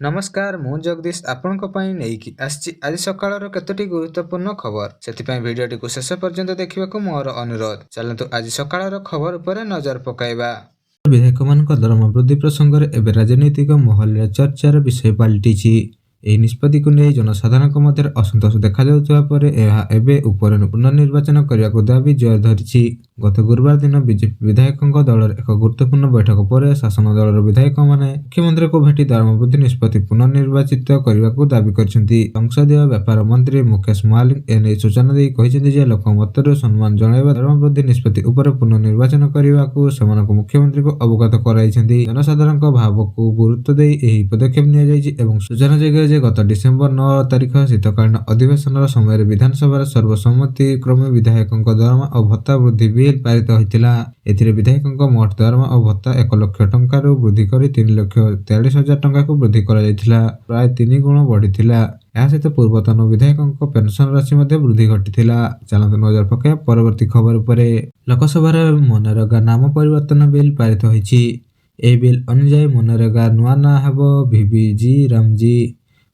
नमस्कार ମୁଁ ଜଗଦୀଶ ଆପଣଙ୍କ ପାଇଁ ନେଇକି ଆସିଛି ଆଜି ସକାଳର କେତୋଟି ଗୁରୁତ୍ୱପୂର୍ଣ୍ଣ ଖବର। ସେଥିପାଇଁ ଭିଡିଓଟିକୁ ଶେଷ ପର୍ଯ୍ୟନ୍ତ ଦେଖିବାକୁ ମୋର ଅନୁରୋଧ। ଚାଲନ୍ତୁ ଆଜି ସକାଳର ଖବର ଉପରେ ନଜର ପକାଇବା। ବିଧାୟକମାନଙ୍କ ଦରମା ବୃଦ୍ଧି ପ୍ରସଙ୍ଗରେ ଏବେ ରାଜନୈତିକ ମହଲରେ ଚର୍ଚ୍ଚାର ବିଷୟ ପାଲଟିଛି। ଏହି ନିଷ୍ପତ୍ତିକୁ ନେଇ ଜନସାଧାରଣଙ୍କ ମଧ୍ୟରେ ଅସନ୍ତୋଷ ଦେଖାଯାଉଥିବା ପରେ ଏହା ଏବେ ଉପରେ ପୁନର୍ନିର୍ବାଚନ କରିବାକୁ ଦାବି ଜୋର ଧରିଛି। ଗତ ଗୁରୁବାର ଦିନ ବିଜେପି ବିଧାୟକଙ୍କ ଦଳର ଏକ ଗୁରୁତ୍ୱପୂର୍ଣ୍ଣ ବୈଠକ ପରେ ଶାସନ ଦଳର ବିଧାୟକମାନେ ମୁଖ୍ୟମନ୍ତ୍ରୀଙ୍କୁ ଭେଟି ଦରମା ବୃଦ୍ଧି ନିଷ୍ପତ୍ତି ପୁନର୍ନିର୍ବାଚିତ କରିବାକୁ ଦାବି କରିଛନ୍ତି। ସଂସଦୀୟ ବ୍ୟାପାର ମନ୍ତ୍ରୀ ମୁକେଶ ମହାଲିକ ଏନେଇ ସୂଚନା ଦେଇ କହିଛନ୍ତି ଯେ ଲୋକମତରୁ ସମ୍ମାନ ଜଣାଇବା ଦରମା ବୃଦ୍ଧି ନିଷ୍ପତ୍ତି ଉପରେ ପୁନର୍ନିର୍ବାଚନ କରିବାକୁ ସେମାନଙ୍କୁ ମୁଖ୍ୟମନ୍ତ୍ରୀଙ୍କୁ ଅବଗତ କରାଇଛନ୍ତି। ଜନସାଧାରଣଙ୍କ ଭାବକୁ ଗୁରୁତ୍ୱ ଦେଇ ଏହି ପଦକ୍ଷେପ ନିଆଯାଇଛି ଏବଂ ସୂଚନାଯୋଗ୍ୟ ଯେ ଗତ ଡିସେମ୍ବର 9 ତାରିଖ ଶୀତକାଳୀନ ଅଧିବେଶନର ସମୟରେ ବିଧାନସଭାର ସର୍ବସମ୍ମତି କ୍ରମେ ବିଧାୟକଙ୍କ ଦରମା ଓ ଭତ୍ତା ବୃଦ୍ଧି ବିଲ୍ ପାରିତ ହୋଇଥିଲା। ଏଥିରେ ବିଧାୟକଙ୍କ ମୋଟ ଦରମା ଓ ଭତ୍ତା 1 ଲକ୍ଷ ଟଙ୍କାରୁ ବୃଦ୍ଧି କରି 3,43,000 ଟଙ୍କାକୁ ବୃଦ୍ଧି କରାଯାଇଥିଲା, ପ୍ରାୟ 3 ଗୁଣ ବଢିଥିଲା। ଏହା ସହିତ ପୂର୍ବତନ ବିଧାୟକଙ୍କ ପେନସନ ରାଶି ମଧ୍ୟ ବୃଦ୍ଧି ଘଟିଥିଲା। ଚାଲନ୍ତୁ ନଜର ପକାଇବା ପରବର୍ତ୍ତୀ ଖବର ଉପରେ। ଲୋକସଭାରେ ମନରେଗା ନାମ ପରିବର୍ତ୍ତନ ବିଲ୍ ପାରିତ ହୋଇଛି। ଏହି ବିଲ୍ ଅନୁଯାୟୀ ମନରେଗା ନୂଆ ନାଁ ହେବ ଭିବିଜି ରାମଜି।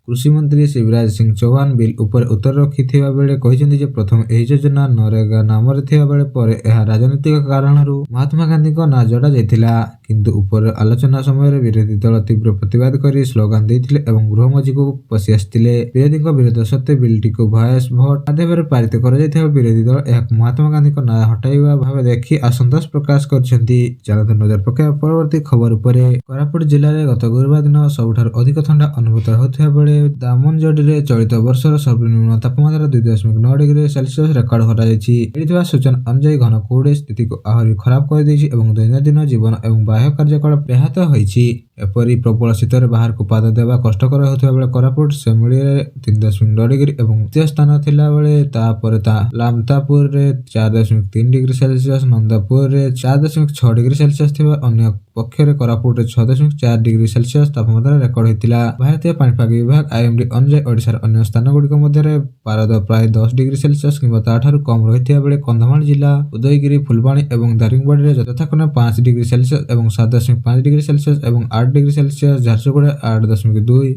କୃଷିମନ୍ତ୍ରୀ ଶିବରାଜ ସିଂ ଚୌହାନ ବିଲ୍ ଉପରେ ଉତ୍ତର ରଖିଥିବା ବେଳେ କହିଛନ୍ତି ଯେ ପ୍ରଥମେ ଏହି ଯୋଜନା ନରେଗା ନାମରେ ଥିବା ବେଳେ ପରେ ଏହା ରାଜନୈତିକ କାରଣରୁ ମହାତ୍ମା ଗାନ୍ଧୀଙ୍କ ନାଁ ଯୋଡା ଯାଇଥିଲା। କିନ୍ତୁ ଉପରେ ଆଲୋଚନା ସମୟରେ ବିରୋଧୀ ଦଳ ତୀବ୍ର ପ୍ରତିବାଦ କରି ସ୍ଲୋଗାନ ଦେଇଥିଲେ ଏବଂ ଗୃହ ମଝିକୁ ପଶି ଆସିଥିଲେ। ବିରୋଧୀଙ୍କ ବିରୋଧ ସତ୍ତ୍ୱେ ବିଲ୍ଟିକୁ ଭଏସ୍ ଭୋଟ ମାଧ୍ୟମରେ ପାରିତ କରାଯାଇଥିବା ବିରୋଧୀ ଦଳ ଏହାକୁ ମହାତ୍ମା ଗାନ୍ଧୀଙ୍କ ନାଁ ହଟାଇବା ଭାବେ ଦେଖି ଅସନ୍ତୋଷ ପ୍ରକାଶ କରିଛନ୍ତି। ଚାଲନ୍ତୁ ନଜର ପକାଇବା ପରବର୍ତ୍ତୀ ଖବର ଉପରେ। କୋରାପୁଟ ଜିଲ୍ଲାରେ ଗତ ଗୁରୁବାର ଦିନ ସବୁଠାରୁ ଅଧିକ ଥଣ୍ଡା ଅନୁଭୂତ ହେଉଥିବା ବେଳେ ଦାମନଯୋଡ଼ିରେ ଚଳିତ ବର୍ଷର ସର୍ବନିମ୍ନ ତାପମାତ୍ରା 2.9 ଡିଗ୍ରୀ ସେଲସିୟସ ରେକର୍ଡ କରାଯାଇଛି। ମିଳିଥିବା ସୂଚନା ଅନୁଯାୟୀ ଘନ କୁହୁଡ଼ି ସ୍ଥିତିକୁ ଆହୁରି ଖରାପ କରିଦେଇଛି ଏବଂ ଦୈନନ୍ଦିନ ଜୀବନ ଏବଂ ବାହ୍ୟ କାର୍ଯ୍ୟକଳାପ ବ୍ୟାହତ ହୋଇଛି। ଏପରି ପ୍ରବଳ ଶୀତରେ ବାହାରକୁ ପାଦ ଦେବା କଷ୍ଟକର ହେଉଥିବା ବେଳେ କୋରାପୁଟ ସେମିଳିରେ 3.9 ଡିଗ୍ରୀ ଏବଂ ଦ୍ୱିତୀୟ ସ୍ଥାନ ଥିଲାବେଳେ ତାପରେ ଲାମତାପୁରରେ 4.3 ଡିଗ୍ରୀ ସେଲସିୟସ, ନନ୍ଦପୁରରେ 4.6 ଡିଗ୍ରୀ ସେଲସିୟସ ଥିବା ଅନ୍ୟ ପକ୍ଷରେ କୋରାପୁଟରେ 6.4 ଡିଗ୍ରୀ ସେଲସିୟସ ତାପମାତ୍ରା ରେକର୍ଡ ହୋଇଥିଲା। ଭାରତୀୟ ପାଣିପାଗ ବିଭାଗ IMD ଅନୁଯାୟୀ ଓଡ଼ିଶାର ଅନ୍ୟ ସ୍ଥାନଗୁଡ଼ିକ ମଧ୍ୟରେ ପାରଦ ପ୍ରାୟ 10 ଡିଗ୍ରୀ ସେଲସିୟସ କିମ୍ବା ତାଠାରୁ କମ୍ ରହିଥିବା ବେଳେ କନ୍ଧମାଳ ଜିଲ୍ଲା, ଉଦୟଗିରି, ଫୁଲବାଣୀ ଏବଂ ଦାରିଙ୍ଗବାଡ଼ିରେ ଯଥାକ୍ରମେ 5 ଡିଗ୍ରୀ ସେଲସିୟସ ଏବଂ 7.5 ଡିଗ୍ରୀ ସେଲସିୟସ ଏବଂ 8 ଡିଗ୍ରୀ ସେଲସିୟସ, ଝାରସୁଗୁଡ଼ା 8.2,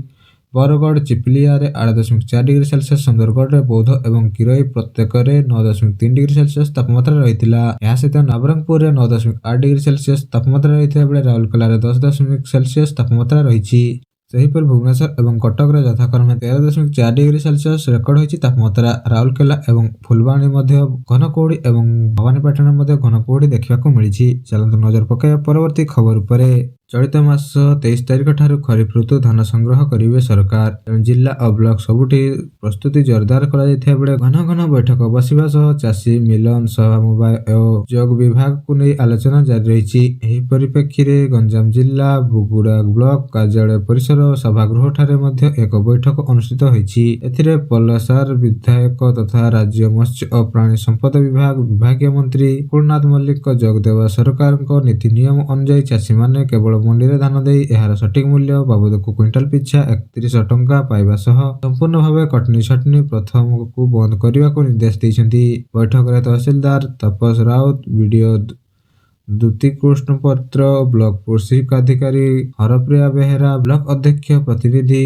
ବରଗଡ଼ ଚିପଲିଆରେ 8.4 ଡିଗ୍ରୀ ସେଲସିୟସ, ସୁନ୍ଦରଗଡ଼ରେ, ବୌଦ୍ଧ ଏବଂ କିରୋଇ ପ୍ରତ୍ୟେକରେ 9.3 ଡିଗ୍ରୀ ସେଲସିୟସ ତାପମାତ୍ରା ରହିଥିଲା। ଏହା ସହିତ ନବରଙ୍ଗପୁରରେ 9.8 ଡିଗ୍ରୀ ସେଲସିୟସ ତାପମାତ୍ରା ରହିଥିବା ବେଳେ ରାଉରକେଲାରେ 10 ସେଲସିୟସ ତାପମାତ୍ରା ରହିଛି। ସେହିପରି ଭୁବନେଶ୍ୱର ଏବଂ କଟକରେ ଯଥାକ୍ରମେ 13.4 ଡିଗ୍ରୀ ସେଲସିୟସ ରେକର୍ଡ ହୋଇଛି ତାପମାତ୍ରା। ରାଉରକେଲା ଏବଂ ଫୁଲବାଣୀ ମଧ୍ୟ ଘନ କୁହୁଡ଼ି ଏବଂ ଭବାନୀପାଟଣାରେ ମଧ୍ୟ ଘନ କୁହୁଡ଼ି ଦେଖିବାକୁ ମିଳିଛି। ଚାଲନ୍ତୁ ନଜର ପକାଇବା ପରବର୍ତ୍ତୀ ଖବର ଉପରେ। ଚଳିତ ମାସ 23 ତାରିଖ ଠାରୁ ଖରିଫ ଋତୁ ଧାନ ସଂଗ୍ରହ କରିବେ ସରକାର। ତେଣୁ ଜିଲ୍ଲା ଓ ବ୍ଲକ ସବୁଠି ପ୍ରସ୍ତୁତି ଜୋରଦାର କରାଯାଇଥିବା ବେଳେ ଘନ ଘନ ବୈଠକ ବସିବା ସହ ଚାଷୀ ମିଲନ ସମବାୟ ଓ ଯୋଗ ବିଭାଗକୁ ନେଇ ଆଲୋଚନା ଜାରି ରହିଛି। ଏହି ପରିପ୍ରେକ୍ଷୀରେ ଗଞ୍ଜାମ ଜିଲ୍ଲା ବୁଗୁଡା ବ୍ଲକ କାର୍ଯ୍ୟାଳୟ ପରିସର ସଭାଗୃହଠାରେ ମଧ୍ୟ ଏକ ବୈଠକ ଅନୁଷ୍ଠିତ ହୋଇଛି। ଏଥିରେ ପଲସାର ବିଧାୟକ ତଥା ରାଜ୍ୟ ମତ୍ସ୍ୟ ଓ ପ୍ରାଣୀ ସମ୍ପଦ ବିଭାଗ ବିଭାଗୀୟ ମନ୍ତ୍ରୀ କୁଳନାଥ ମଲ୍ଲିକ ଯୋଗ ଦେବା ସରକାରଙ୍କ ନୀତି ନିୟମ ଅନୁଯାୟୀ ଚାଷୀମାନେ କେବଳ ମଣ୍ଡିରେ ଧାନ ଦେଇ ଏହାର ସଠିକ ମୂଲ୍ୟ ବାବଦକୁ କ୍ୱିଣ୍ଟାଲ ପିଛା 3100 ଟଙ୍କା ପାଇବା ସହ ସମ୍ପୂର୍ଣ୍ଣ ଭାବେ କଟନୀ ଛଟନୀ ପ୍ରଥମକୁ ବନ୍ଦ କରିବାକୁ ନିର୍ଦ୍ଦେଶ ଦେଇଛନ୍ତି। ବୈଠକରେ ତହସିଲଦାର ତାପସ ରାଉତ, ବିଡିଓ ଦ୍ୟୁତିକୃଷ୍ଣ ପତ୍ର, ବ୍ଲକ କୃଷି ଅଧିକାରୀ ହରପ୍ରିୟା ବେହେରା, ବ୍ଲକ ଅଧ୍ୟକ୍ଷ ପ୍ରତିନିଧି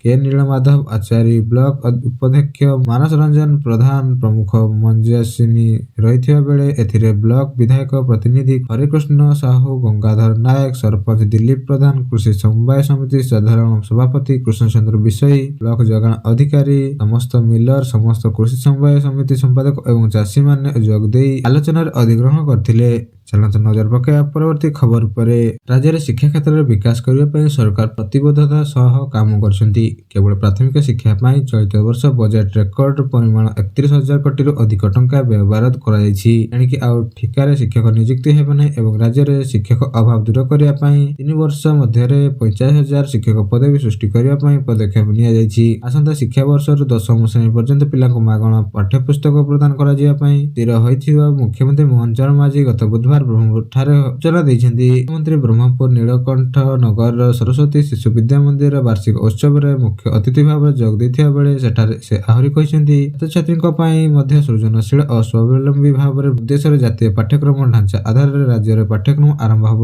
କେ ନୀଳମାଧବ ଆଚାରୀ, ବ୍ଲକ ଉପାଧ୍ୟକ୍ଷ ମାନସ ରଞ୍ଜନ ପ୍ରଧାନ ପ୍ରମୁଖ ମଞ୍ଜାସିନୀ ରହିଥିବା ବେଳେ ଏଥିରେ ବ୍ଲକ ବିଧାୟକ ପ୍ରତିନିଧି ହରିକୃଷ୍ଣ ସାହୁ, ଗଙ୍ଗାଧର ନାୟକ, ସରପଞ୍ଚ ଦିଲ୍ଲୀପ ପ୍ରଧାନ, କୃଷି ସମବାୟ ସମିତି ସାଧାରଣ ସଭାପତି କୃଷ୍ଣଚନ୍ଦ୍ର ବିଷୋୟୀ, ବ୍ଲକ ଯୋଗାଣ ଅଧିକାରୀ, ସମସ୍ତ ମିଲର, ସମସ୍ତ କୃଷି ସମବାୟ ସମିତି ସମ୍ପାଦକ ଏବଂ ଚାଷୀମାନେ ଯୋଗ ଦେଇ ଆଲୋଚନାରେ ଅଧିଗ୍ରହଣ କରିଥିଲେ। ଚାଲନ୍ତୁ ନଜର ପକାଇବା ପରବର୍ତ୍ତୀ ଖବର ଉପରେ। ରାଜ୍ୟରେ ଶିକ୍ଷା କ୍ଷେତ୍ରରେ ବିକାଶ କରିବା ପାଇଁ ସରକାର ପ୍ରତିବଦ୍ଧତା ସହ କାମ କରୁଛନ୍ତି। କେବଳ ପ୍ରାଥମିକ ଶିକ୍ଷା ପାଇଁ ଚଳିତ ବର୍ଷ ବଜେଟ୍ ରେକର୍ଡ ପରିମାଣ 31,000 କୋଟିରୁ ଅଧିକ ଟଙ୍କା ବ୍ୟୟବରାଦ କରାଯାଇଛି। ଏଣିକି ଆଉ ଠିକାରେ ଶିକ୍ଷକ ନିଯୁକ୍ତି ହେବ ନାହିଁ ଏବଂ ରାଜ୍ୟରେ ଶିକ୍ଷକ ଅଭାବ ଦୂର କରିବା ପାଇଁ 3 ବର୍ଷ ମଧ୍ୟରେ 45,000 ଶିକ୍ଷକ ପଦବୀ ସୃଷ୍ଟି କରିବା ପାଇଁ ପଦକ୍ଷେପ ନିଆଯାଇଛି। ଆସନ୍ତା ଶିକ୍ଷାବର୍ଷରୁ 10ମ ଶ୍ରେଣୀ ପର୍ଯ୍ୟନ୍ତ ପିଲାଙ୍କୁ ମାଗଣା ପାଠ୍ୟପୁସ୍ତକ ପ୍ରଦାନ କରାଯିବା ପାଇଁ ସ୍ଥିର ହୋଇଥିବା ମୁଖ୍ୟମନ୍ତ୍ରୀ ମୋହନ ଚରଣ ମାଝୀ ଗତ ବୁଧବାର ବ୍ରହ୍ମପୁରଠାରେ ସୂଚନା ଦେଇଛନ୍ତି। ମୁଖ୍ୟମନ୍ତ୍ରୀ ବ୍ରହ୍ମପୁର ନୀଳକଣ୍ଠ ନଗରର ସରସ୍ୱତୀ ଶିଶୁ ବିଦ୍ୟା ମନ୍ଦିରର ବାର୍ଷିକ ଉତ୍ସବରେ ମୁଖ୍ୟ ଅତିଥି ଭାବରେ ଯୋଗ ଦେଇଥିବା ବେଳେ ସେଠାରେ ସେ ଆହୁରି କହିଛନ୍ତି ଛାତ୍ରଛାତ୍ରୀଙ୍କ ପାଇଁ ମଧ୍ୟ ସୃଜନଶୀଳ ଓ ସ୍ୱାବଲମ୍ବୀ ଭାବରେ ଉଦ୍ଦେଶ୍ୟରେ ଜାତୀୟ ପାଠ୍ୟକ୍ରମ ଢାଞ୍ଚା ଆଧାରରେ ରାଜ୍ୟରେ ପାଠ୍ୟକ୍ରମ ଆରମ୍ଭ ହେବ।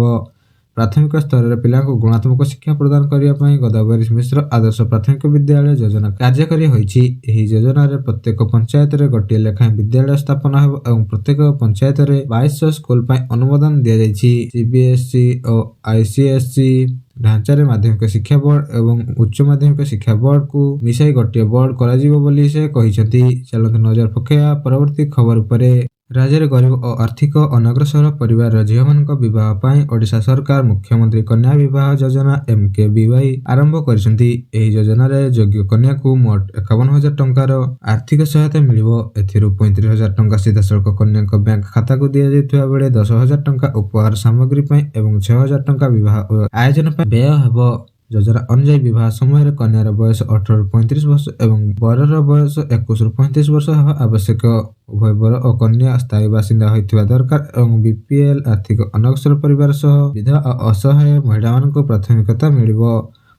ପ୍ରାଥମିକ ସ୍ତରରେ ପିଲାଙ୍କୁ ଗୁଣାତ୍ମକ ଶିକ୍ଷା ପ୍ରଦାନ କରିବା ପାଇଁ ଗୋଦାବରୀ ମିଶ୍ର ଆଦର୍ଶ ପ୍ରାଥମିକ ବିଦ୍ୟାଳୟ ଯୋଜନା କାର୍ଯ୍ୟକାରୀ ହୋଇଛି। ଏହି ଯୋଜନାରେ ପ୍ରତ୍ୟେକ ପଞ୍ଚାୟତରେ ଗୋଟିଏ ଲେଖାଏଁ ବିଦ୍ୟାଳୟ ସ୍ଥାପନ ହେବ ଏବଂ ପ୍ରତ୍ୟେକ ପଞ୍ଚାୟତରେ 2200 ସ୍କୁଲ ପାଇଁ ଅନୁମୋଦନ ଦିଆଯାଇଛି। ସିବିଏସ୍ଇ ଓ ଆଇସିଏସ୍ଇ ଢାଞ୍ଚାରେ ମାଧ୍ୟମିକ ଶିକ୍ଷା ବୋର୍ଡ ଏବଂ ଉଚ୍ଚ ମାଧ୍ୟମିକ ଶିକ୍ଷା ବୋର୍ଡକୁ ମିଶାଇ ଗୋଟିଏ ବୋର୍ଡ କରାଯିବ ବୋଲି ସେ କହିଛନ୍ତି। ଚାଲନ୍ତୁ ନଜର ପକାଇବା ପରବର୍ତ୍ତୀ ଖବର ଉପରେ। ରାଜ୍ୟରେ ଗରିବ ଓ ଆର୍ଥିକ ଅନଗ୍ରସର ପରିବାରର ଝିଅମାନଙ୍କ ବିବାହ ପାଇଁ ଓଡ଼ିଶା ସରକାର ମୁଖ୍ୟମନ୍ତ୍ରୀ କନ୍ୟା ବିବାହ ଯୋଜନା MKBY ଆରମ୍ଭ କରିଛନ୍ତି। ଏହି ଯୋଜନାରେ ଯୋଗ୍ୟ କନ୍ୟାକୁ ମୋଟ 51,000 ଟଙ୍କାର ଆର୍ଥିକ ସହାୟତା ମିଳିବ। ଏଥିରୁ 35,000 ଟଙ୍କା ସିଧାସଳଖ କନ୍ୟାଙ୍କ ବ୍ୟାଙ୍କ ଖାତାକୁ ଦିଆଯାଇଥିବା ବେଳେ 10,000 ଟଙ୍କା ଉପହାର ସାମଗ୍ରୀ ପାଇଁ ଏବଂ 6,000 ଟଙ୍କା ବିବାହ ଆୟୋଜନ ପାଇଁ ବ୍ୟୟ ହେବ। ଯୋଜନା ଅନୁଯାୟୀ ବିବାହ ସମୟରେ କନ୍ୟାର ବୟସ 18ରୁ 35 ବର୍ଷ ଏବଂ ବରର ବୟସ 21ରୁ 35 ବର୍ଷ ହେବା ଆବଶ୍ୟକ। ଉଭୟ ବର ଓ କନ୍ୟା ସ୍ଥାୟୀ ବାସିନ୍ଦା ହୋଇଥିବା ଦରକାର ଏବଂ BPL ଆର୍ଥିକ ଅନଗ୍ରସର ପରିବାର ସହ ବିଧବା ଓ ଅସହାୟ ମହିଳାମାନଙ୍କୁ ପ୍ରାଥମିକତା ମିଳିବ।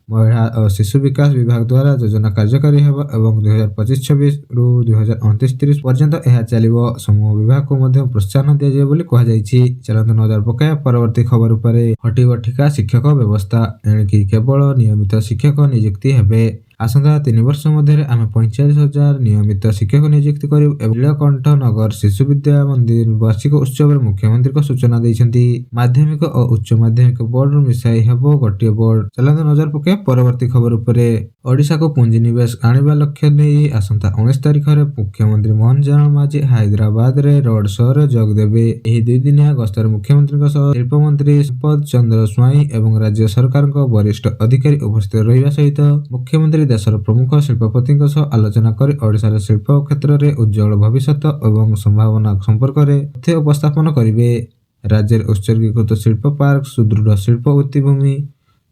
ମହିଳା ଓ ଶିଶୁ ବିକାଶ ବିଭାଗ ଦ୍ୱାରା ଯୋଜନା କାର୍ଯ୍ୟକାରୀ ହେବ ଏବଂ 2025-26ରୁ 2029-30 ପର୍ଯ୍ୟନ୍ତ ଏହା ଚାଲିବ। ସମୂହ ବିବାହକୁ ମଧ୍ୟ ପ୍ରୋତ୍ସାହନ ଦିଆଯିବ ବୋଲି କୁହାଯାଇଛି। ଚାଲନ୍ତୁ ନଜର ପକାଇବା ପରବର୍ତ୍ତୀ ଖବର ଉପରେ। ହଟିବ ଠିକା ଶିକ୍ଷକ ବ୍ୟବସ୍ଥା, ଏଣିକି କେବଳ ନିୟମିତ ଶିକ୍ଷକ ନିଯୁକ୍ତି ହେବେ। ଆସନ୍ତା 3 ବର୍ଷ ମଧ୍ୟରେ ଆମେ 45,000 ନିୟମିତ ଶିକ୍ଷକ ନିଯୁକ୍ତି କରିବୁ ଏବଂ ନୀଳକଣ୍ଠ ନଗର ଶିଶୁ ବିଦ୍ୟା ମନ୍ଦିର ବାର୍ଷିକ ଉତ୍ସବରେ ମୁଖ୍ୟମନ୍ତ୍ରୀଙ୍କ ସୂଚନା ଦେଇଛନ୍ତି। ମାଧ୍ୟମିକ ଓ ଉଚ୍ଚ ମାଧ୍ୟମିକ ବୋର୍ଡରୁ ମିଶାଇ ହେବ ଗୋଟିଏ ବୋର୍ଡ। ଚାଲନ୍ତୁ ନଜର ପକାଇବା ପରବର୍ତ୍ତୀ ଖବର ଉପରେ। ଓଡ଼ିଶାକୁ ପୁଞ୍ଜିନିବେଶ ଆଣିବା ଲକ୍ଷ୍ୟ ନେଇ ଆସନ୍ତା 19 ତାରିଖରେ ମୁଖ୍ୟମନ୍ତ୍ରୀ ମୋହନ ଚରଣ ମାଝୀ ହାଇଦ୍ରାବାଦରେ ରୋଡ୍ ଶୋରେ ଯୋଗ ଦେବେ। ଏହି 2 ଦିନିଆ ଗସ୍ତରେ ମୁଖ୍ୟମନ୍ତ୍ରୀଙ୍କ ସହ ଶିଳ୍ପମନ୍ତ୍ରୀ ସମ୍ପଦ ଚନ୍ଦ୍ର ସ୍ୱାଇଁ ଏବଂ ରାଜ୍ୟ ସରକାରଙ୍କ ବରିଷ୍ଠ ଅଧିକାରୀ ଉପସ୍ଥିତ ରହିବା ସହିତ ମୁଖ୍ୟମନ୍ତ୍ରୀ ଦେଶର ପ୍ରମୁଖ ଶିଳ୍ପପତିଙ୍କ ସହ ଆଲୋଚନା କରି ଓଡ଼ିଶାର ଶିଳ୍ପ କ୍ଷେତ୍ରରେ ଉଜ୍ଜ୍ୱଳ ଭବିଷ୍ୟତ ଏବଂ ସମ୍ଭାବନା ସମ୍ପର୍କରେ ତଥ୍ୟ ଉପସ୍ଥାପନ କରିବେ। ରାଜ୍ୟରେ ଉତ୍ସର୍ଗୀକୃତ ଶିଳ୍ପ ପାର୍କ, ସୁଦୃଢ଼ ଶିଳ୍ପ ଭିତ୍ତିଭୂମି,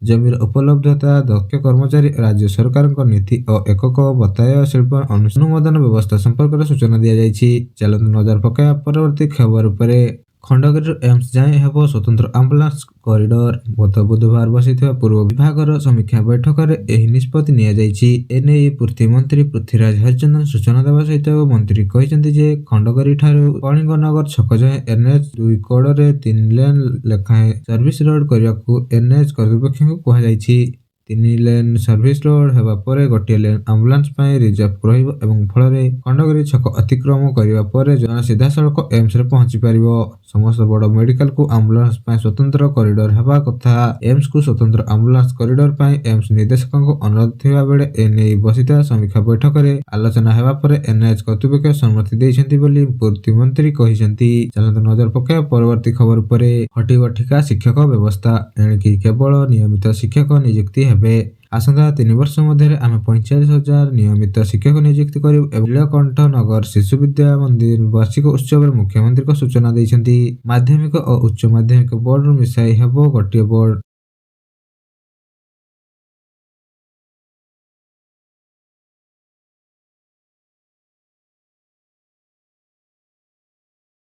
ଜମିର ଉପଲବ୍ଧତା, ଦକ୍ଷ କର୍ମଚାରୀ, ରାଜ୍ୟ ସରକାରଙ୍କ ନୀତି ଓ ଏକକ ବତାୟ ଶିଳ୍ପ ଅନୁମୋଦନ ବ୍ୟବସ୍ଥା ସମ୍ପର୍କରେ ସୂଚନା ଦିଆଯାଇଛି। ଚାଲନ୍ତୁ ନଜର ପକାଇବା ପରବର୍ତ୍ତୀ ଖବର ଉପରେ। ଖଣ୍ଡଗିରିରୁ ଏମ୍ସ ଯାଏଁ ହେବ ସ୍ୱତନ୍ତ୍ର ଆମ୍ବୁଲାନ୍ସ କରିଡର। ଗତ ବୁଧବାର ବସିଥିବା ପୂର୍ବ ବିଭାଗର ସମୀକ୍ଷା ବୈଠକରେ ଏହି ନିଷ୍ପତ୍ତି ନିଆଯାଇଛି। ଏନେଇ ପୂର୍ତ୍ତିମନ୍ତ୍ରୀ ପୃଥ୍ୱୀରାଜ ହରିଚନ୍ଦନ ସୂଚନା ଦେବା ସହିତ ମନ୍ତ୍ରୀ କହିଛନ୍ତି ଯେ ଖଣ୍ଡଗିରିଠାରୁ କଳିଙ୍ଗନଗର ଛକ ଯାଏଁ NH 2 କଡ଼ରେ 3 ଲେନ୍ ଲେଖାଏଁ ସର୍ଭିସ ରୋଡ୍ କରିବାକୁ NH କର୍ତ୍ତୃପକ୍ଷଙ୍କୁ କୁହାଯାଇଛି। 3 ଲେନ୍ ସର୍ଭିସ ରୋଡ୍ ହେବା ପରେ ଗୋଟିଏ ଲେନ୍ ଆମ୍ବୁଲାନ୍ସ ପାଇଁ ରିଜର୍ଭ ରହିବ ଏବଂ ଫଳରେ ଖଣ୍ଡଗିରି ଛକ ଅତିକ୍ରମ କରିବା ପରେ ଜଣେ ସିଧାସଳଖ ଏମ୍ସରେ ପହଞ୍ଚି ପାରିବ। ସମସ୍ତ ବଡ଼ ମେଡିକାଲକୁ ଆମ୍ବୁଲାନ୍ସ ପାଇଁ ସ୍ୱତନ୍ତ୍ର କରିଡର ହେବା କଥା। ଏମ୍ସକୁ ସ୍ୱତନ୍ତ୍ର ଆମ୍ବୁଲାନ୍ସ କରିଡର ପାଇଁ ଏମ୍ସ ନିର୍ଦ୍ଦେଶକଙ୍କ ଅନୁରୋଧ ଥିବା ବେଳେ ଏନେଇ ବସିଥିବା ସମୀକ୍ଷା ବୈଠକରେ ଆଲୋଚନା ହେବା ପରେ NH କର୍ତ୍ତୃପକ୍ଷ ସମ୍ମତି ଦେଇଛନ୍ତି ବୋଲି ପୂର୍ତ୍ତିମନ୍ତ୍ରୀ କହିଛନ୍ତି। ଚାଲନ୍ତୁ ନଜର ପକାଇବା ପରବର୍ତ୍ତୀ ଖବର ଉପରେ। ହଟିବ ଠିକା ଶିକ୍ଷକ ବ୍ୟବସ୍ଥା, ଏଣିକି କେବଳ ନିୟମିତ ଶିକ୍ଷକ ନିଯୁକ୍ତି ହେବେ। ଆସନ୍ତା 3 ବର୍ଷ ମଧ୍ୟରେ ଆମେ 45,000 ନିୟମିତ ଶିକ୍ଷକ ନିଯୁକ୍ତି କରିବୁ ଏବଂ ନୀଳକଣ୍ଠ ନଗର ଶିଶୁ ବିଦ୍ୟା ମନ୍ଦିର ବାର୍ଷିକ ଉତ୍ସବରେ ମୁଖ୍ୟମନ୍ତ୍ରୀଙ୍କ ସୂଚନା ଦେଇଛନ୍ତି। ମାଧ୍ୟମିକ ଓ ଉଚ୍ଚ ମାଧ୍ୟମିକ ବୋର୍ଡରୁ ମିଶାଇ ହେବ ଗୋଟିଏ ବୋର୍ଡ।